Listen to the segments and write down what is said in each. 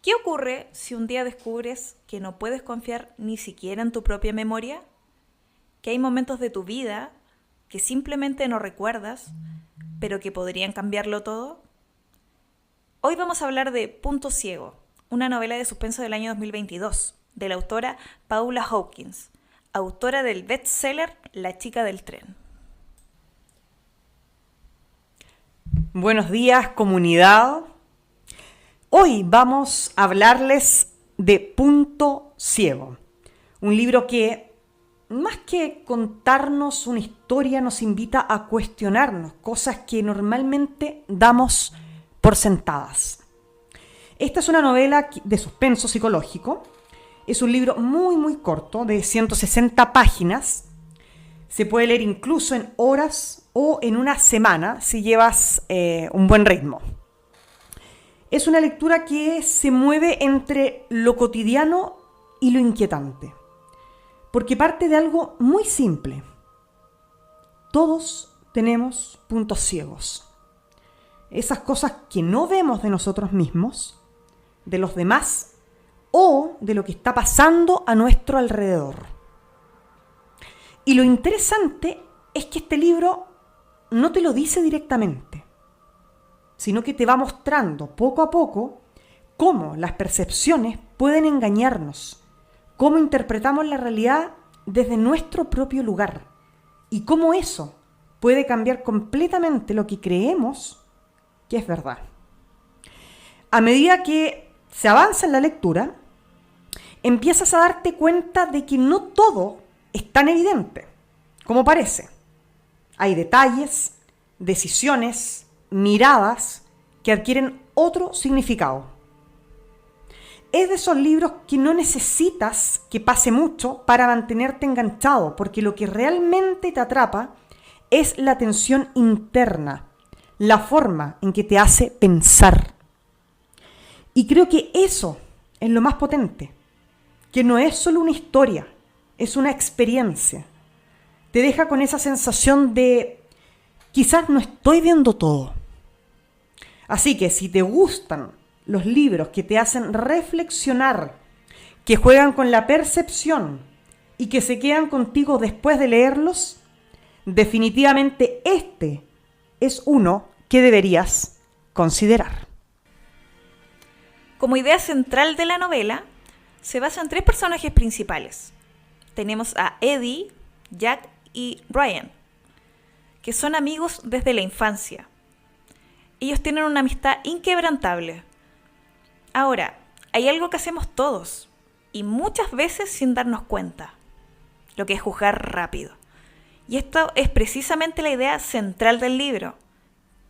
¿Qué ocurre si un día descubres que no puedes confiar ni siquiera en tu propia memoria? Que hay momentos de tu vida que simplemente no recuerdas, pero que podrían cambiarlo todo. Hoy vamos a hablar de Punto Ciego, una novela de suspenso del año 2022, de la autora Paula Hawkins, autora del bestseller La chica del tren. Buenos días, comunidad. Hoy vamos a hablarles de Punto Ciego, un libro que, más que contarnos una historia, nos invita a cuestionarnos cosas que normalmente damos por sentadas. Esta es una novela de suspenso psicológico. Es un libro muy corto, de 160 páginas. Se puede leer incluso en horas o en una semana si llevas un buen ritmo. Es una lectura que se mueve entre lo cotidiano y lo inquietante, porque parte de algo muy simple. Todos tenemos puntos ciegos. Esas cosas que no vemos de nosotros mismos, de los demás o de lo que está pasando a nuestro alrededor. Y lo interesante es que este libro no te lo dice directamente, sino que te va mostrando poco a poco cómo las percepciones pueden engañarnos, cómo interpretamos la realidad desde nuestro propio lugar y cómo eso puede cambiar completamente lo que creemos que es verdad. A medida que se avanza en la lectura, empiezas a darte cuenta de que no todo es tan evidente como parece. Hay detalles, decisiones, miradas que adquieren otro significado. Es de esos libros que no necesitas que pase mucho para mantenerte enganchado, porque lo que realmente te atrapa es la tensión interna, la forma en que te hace pensar. Y creo que eso es lo más potente, que no es solo una historia, es una experiencia. Te deja con esa sensación de quizás no estoy viendo todo. Así que si te gustan los libros que te hacen reflexionar, que juegan con la percepción y que se quedan contigo después de leerlos, definitivamente este es uno que deberías considerar. Como idea central de la novela, se basa en tres personajes principales. Tenemos a Eddie, Jack y Ryan, que son amigos desde la infancia. Ellos tienen una amistad inquebrantable. Ahora, hay algo que hacemos todos, y muchas veces sin darnos cuenta, lo que es juzgar rápido. Y esto es precisamente la idea central del libro.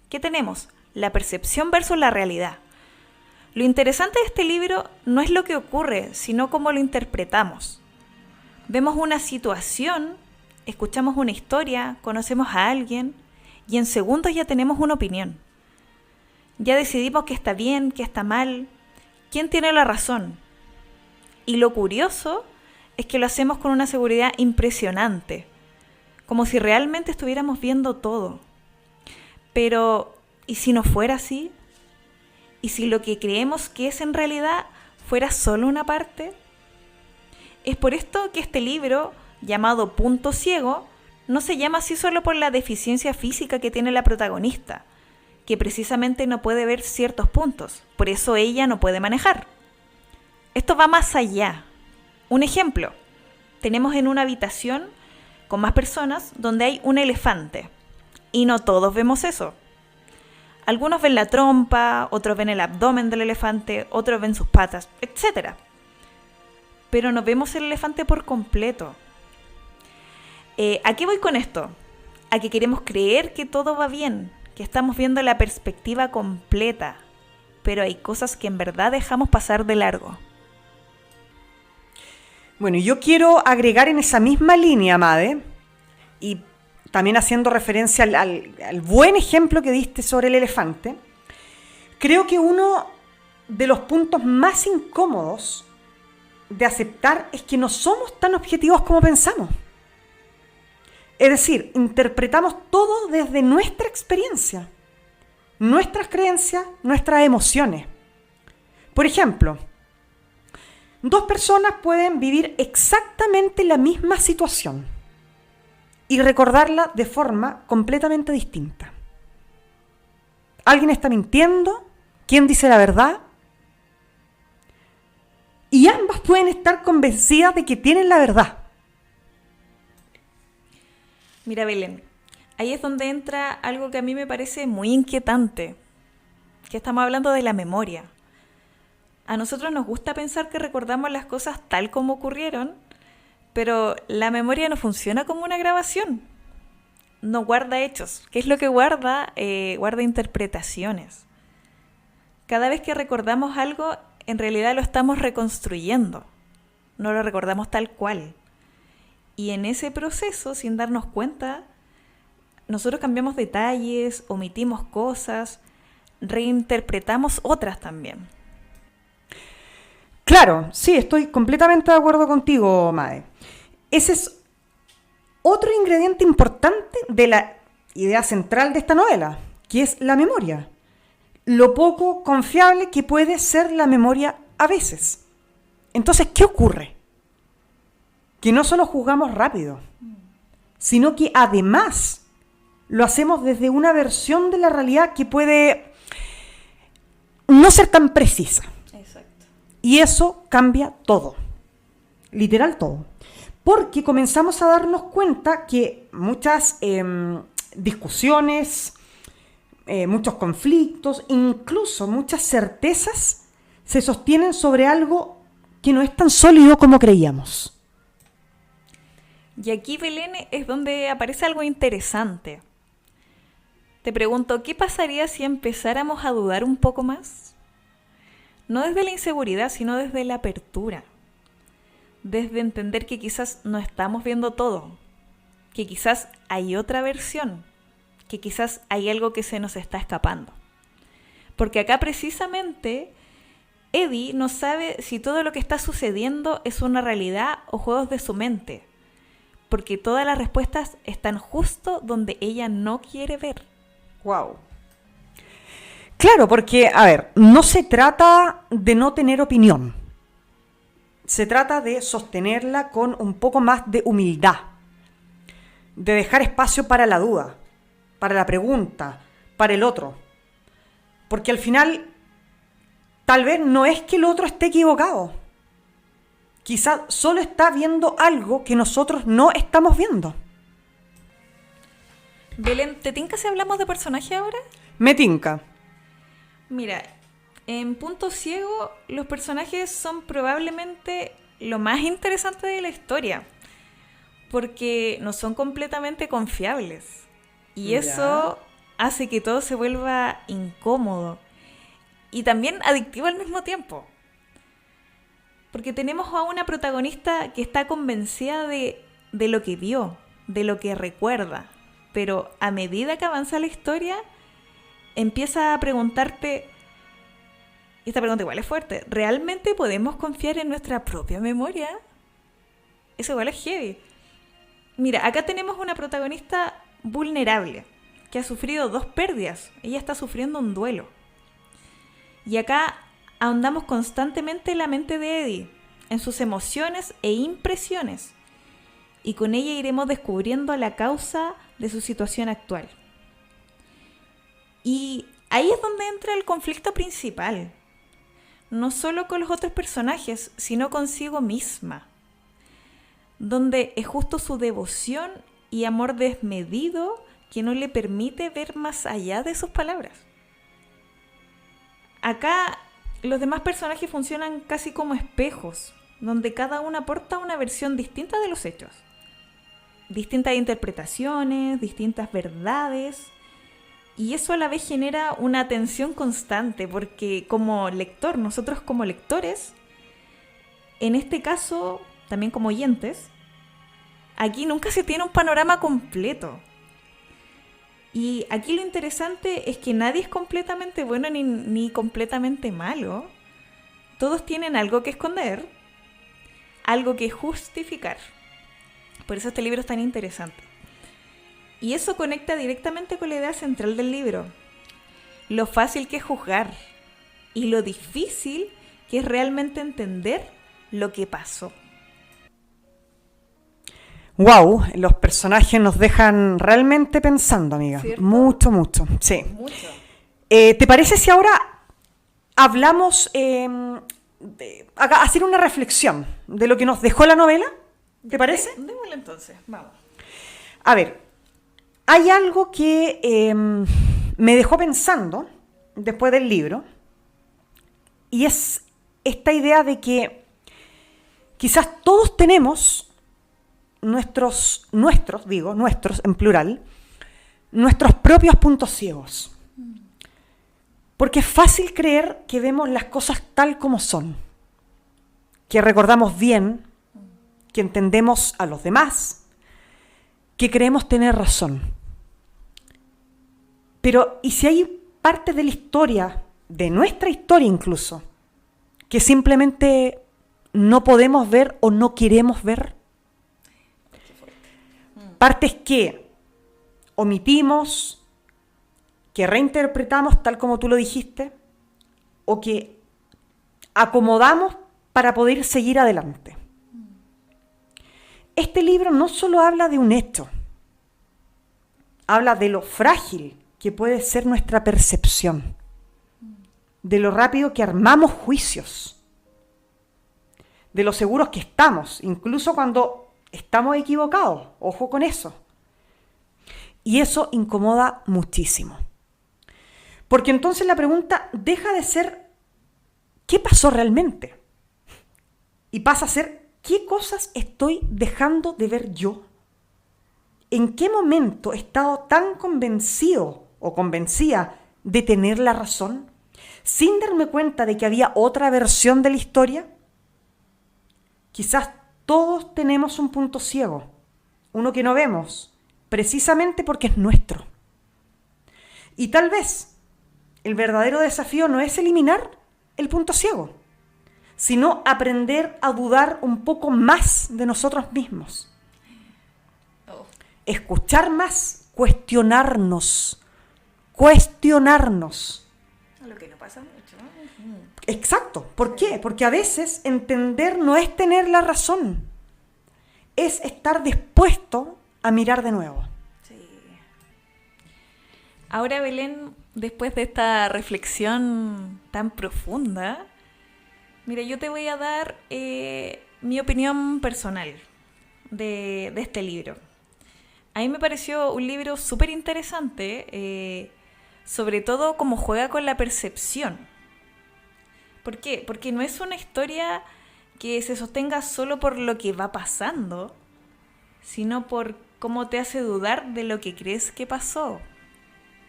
¿Qué tenemos? La percepción versus la realidad. Lo interesante de este libro no es lo que ocurre, sino cómo lo interpretamos. Vemos una situación, escuchamos una historia, conocemos a alguien, y en segundos ya tenemos una opinión. Ya decidimos qué está bien, qué está mal, quién tiene la razón. Y lo curioso es que lo hacemos con una seguridad impresionante, como si realmente estuviéramos viendo todo. Pero, ¿y si no fuera así? ¿Y si lo que creemos que es en realidad fuera solo una parte? Es por esto que este libro, llamado Punto Ciego, no se llama así solo por la deficiencia física que tiene la protagonista, que precisamente no puede ver ciertos puntos, por eso ella no puede manejar. Esto va más allá. Un ejemplo, tenemos en una habitación con más personas donde hay un elefante, y no todos vemos eso. Algunos ven la trompa, otros ven el abdomen del elefante, otros ven sus patas, etc. Pero no vemos el elefante por completo. ¿A qué voy con esto? A que queremos creer que todo va bien, que estamos viendo la perspectiva completa, pero hay cosas que en verdad dejamos pasar de largo. Bueno, yo quiero agregar en esa misma línea, Made, y también haciendo referencia al buen ejemplo que diste sobre el elefante, creo que uno de los puntos más incómodos de aceptar es que no somos tan objetivos como pensamos. Es decir, interpretamos todo desde nuestra experiencia, nuestras creencias, nuestras emociones. Por ejemplo, dos personas pueden vivir exactamente la misma situación y recordarla de forma completamente distinta. ¿Alguien está mintiendo? ¿Quién dice la verdad? Y ambas pueden estar convencidas de que tienen la verdad. Mira, Belén, ahí es donde entra algo que a mí me parece muy inquietante, que estamos hablando de la memoria. A nosotros nos gusta pensar que recordamos las cosas tal como ocurrieron, pero la memoria no funciona como una grabación. No guarda hechos. ¿Qué es lo que guarda? Guarda interpretaciones. Cada vez que recordamos algo, en realidad lo estamos reconstruyendo. No lo recordamos tal cual. Y en ese proceso, sin darnos cuenta, nosotros cambiamos detalles, omitimos cosas, reinterpretamos otras también. Claro, sí, estoy completamente de acuerdo contigo, Mae. Ese es otro ingrediente importante de la idea central de esta novela, que es la memoria. Lo poco confiable que puede ser la memoria a veces. Entonces, ¿qué ocurre? Que no solo juzgamos rápido, sino que además lo hacemos desde una versión de la realidad que puede no ser tan precisa. Exacto. Y eso cambia todo, literal todo. Porque comenzamos a darnos cuenta que muchas discusiones, muchos conflictos, incluso muchas certezas se sostienen sobre algo que no es tan sólido como creíamos. Y aquí, Belén, es donde aparece algo interesante. Te pregunto, ¿qué pasaría si empezáramos a dudar un poco más? No desde la inseguridad, sino desde la apertura. Desde entender que quizás no estamos viendo todo, que quizás hay otra versión, que quizás hay algo que se nos está escapando. Porque acá precisamente Eddie no sabe si todo lo que está sucediendo es una realidad o juegos de su mente, porque todas las respuestas están justo donde ella no quiere ver. Wow. Claro, porque, a ver, no se trata de no tener opinión. Se trata de sostenerla con un poco más de humildad, de dejar espacio para la duda, para la pregunta, para el otro. Porque al final, tal vez no es que el otro esté equivocado. Quizás solo está viendo algo que nosotros no estamos viendo. Belén, ¿te tinca si hablamos de personaje ahora? Me tinca. Mira, en Punto Ciego, los personajes son probablemente lo más interesante de la historia, porque no son completamente confiables. Y eso hace que todo se vuelva incómodo y también adictivo al mismo tiempo. Porque tenemos a una protagonista que está convencida de lo que vio, de lo que recuerda, pero a medida que avanza la historia, empieza a preguntarte, y esta pregunta igual es fuerte, ¿realmente podemos confiar en nuestra propia memoria? Eso igual es heavy. Mira, acá tenemos una protagonista vulnerable, que ha sufrido 2 pérdidas. Ella está sufriendo un duelo. Y acá ahondamos constantemente en la mente de Eddie, en sus emociones e impresiones. Y con ella iremos descubriendo la causa de su situación actual. Y ahí es donde entra el conflicto principal. No solo con los otros personajes, sino consigo misma. Donde es justo su devoción y amor desmedido que no le permite ver más allá de sus palabras. Acá los demás personajes funcionan casi como espejos, donde cada uno aporta una versión distinta de los hechos. Distintas interpretaciones, distintas verdades. Y eso a la vez genera una tensión constante, porque como lector, nosotros como lectores, en este caso, también como oyentes, aquí nunca se tiene un panorama completo. Y aquí lo interesante es que nadie es completamente bueno ni completamente malo. Todos tienen algo que esconder, algo que justificar. Por eso este libro es tan interesante. Y eso conecta directamente con la idea central del libro. Lo fácil que es juzgar y lo difícil que es realmente entender lo que pasó. Wow, los personajes nos dejan realmente pensando, amiga. ¿Cierto? Mucho, mucho, sí. Mucho. ¿Te parece si ahora hablamos, hacer una reflexión de lo que nos dejó la novela? ¿Te parece? Démosle entonces, vamos. A ver, hay algo que me dejó pensando después del libro, y es esta idea de que quizás todos tenemos nuestros en plural, nuestros propios puntos ciegos. Porque es fácil creer que vemos las cosas tal como son, que recordamos bien, que entendemos a los demás, que creemos tener razón. Pero, ¿y si hay parte de la historia, de nuestra historia incluso, que simplemente no podemos ver o no queremos ver? Partes que omitimos, que reinterpretamos tal como tú lo dijiste, o que acomodamos para poder seguir adelante. Este libro no solo habla de un hecho, habla de lo frágil que puede ser nuestra percepción, de lo rápido que armamos juicios, de lo seguros que estamos, incluso cuando estamos equivocados, ojo con eso. Y eso incomoda muchísimo. Porque entonces la pregunta deja de ser ¿qué pasó realmente? Y pasa a ser ¿qué cosas estoy dejando de ver yo? ¿En qué momento he estado tan convencido o convencida de tener la razón, sin darme cuenta de que había otra versión de la historia? Quizás todos tenemos un punto ciego, uno que no vemos, precisamente porque es nuestro. Y tal vez el verdadero desafío no es eliminar el punto ciego, sino aprender a dudar un poco más de nosotros mismos. Escuchar más, cuestionarnos. A lo que no pasa mucho, ¿no? Exacto. ¿Por qué? Porque a veces entender no es tener la razón, es estar dispuesto a mirar de nuevo. Sí. Ahora, Belén, después de esta reflexión tan profunda, mira, yo te voy a dar mi opinión personal de este libro. A mí me pareció un libro súper interesante, sobre todo cómo juega con la percepción. ¿Por qué? Porque no es una historia que se sostenga solo por lo que va pasando, sino por cómo te hace dudar de lo que crees que pasó,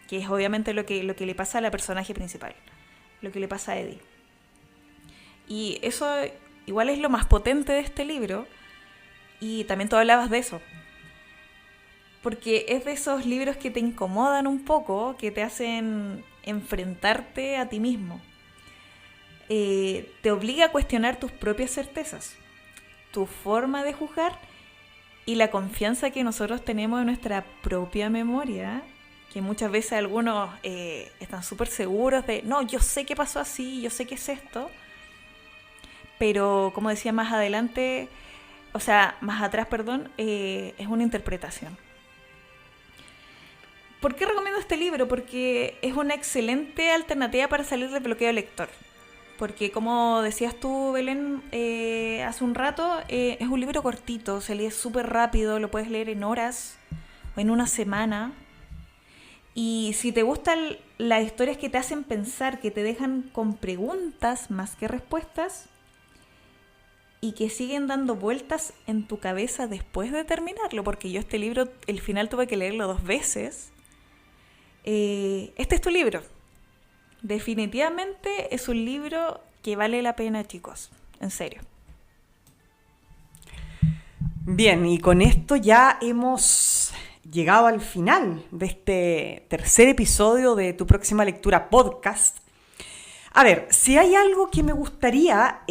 que es obviamente lo que le pasa a la personaje principal, lo que le pasa a Eddie. Y eso igual es lo más potente de este libro, y también tú hablabas de eso, porque es de esos libros que te incomodan un poco, que te hacen enfrentarte a ti mismo. Te obliga a cuestionar tus propias certezas, tu forma de juzgar y la confianza que nosotros tenemos en nuestra propia memoria, que muchas veces algunos están súper seguros de, no, yo sé que pasó así, yo sé que es esto, pero como decía más adelante, o sea, más atrás, perdón, es una interpretación. ¿Por qué recomiendo este libro? Porque es una excelente alternativa para salir del bloqueo lector. Porque como decías tú, Belén, hace un rato, es un libro cortito, se lee súper rápido, lo puedes leer en horas o en una semana. Y si te gustan las historias que te hacen pensar, que te dejan con preguntas más que respuestas y que siguen dando vueltas en tu cabeza después de terminarlo, porque yo este libro, el final tuve que leerlo 2 veces, este es tu libro. Definitivamente es un libro que vale la pena, chicos, en serio. Bien, y con esto ya hemos llegado al final de este tercer episodio de Tu Próxima Lectura podcast. A ver, si hay algo que me gustaría,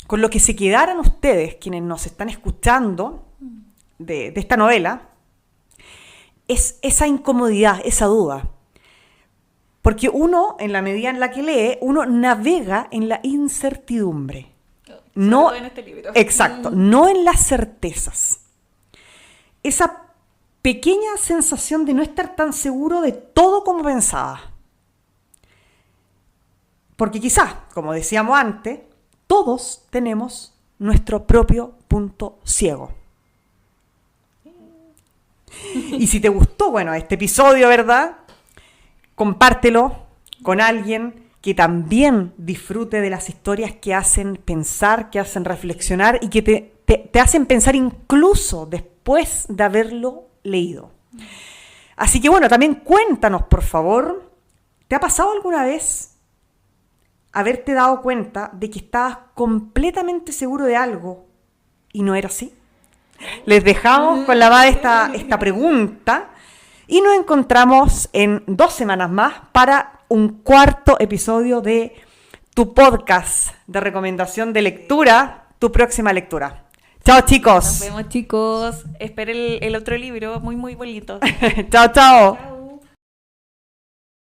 con lo que se quedaran ustedes, quienes nos están escuchando de esta novela, es esa incomodidad, esa duda. Porque uno, en la medida en la que lee, uno navega en la incertidumbre. No, Sobre todo en este libro. exacto, no en las certezas. Esa pequeña sensación de no estar tan seguro de todo como pensaba. Porque quizás, como decíamos antes, todos tenemos nuestro propio punto ciego. Y si te gustó, bueno, este episodio, ¿verdad? Compártelo con alguien que también disfrute de las historias que hacen pensar, que hacen reflexionar y que te hacen pensar incluso después de haberlo leído. Así que bueno, también cuéntanos, por favor, ¿te ha pasado alguna vez haberte dado cuenta de que estabas completamente seguro de algo y no era así? Les dejamos con la esta pregunta y nos encontramos en 2 semanas más para un cuarto episodio de tu podcast de recomendación de lectura, tu próxima lectura. Chao, chicos. Nos vemos, chicos. Esperen el otro libro, muy, muy bonito. Chao, chao.